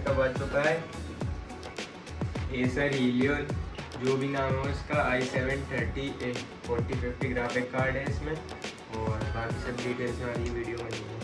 Card का बच चुका है। एसर helios जो भी नाम है उसका i7 4050 ग्राफिक कार्ड है इसमें, और बाकी सब डिटेल्स वाली वीडियो में दूँगा।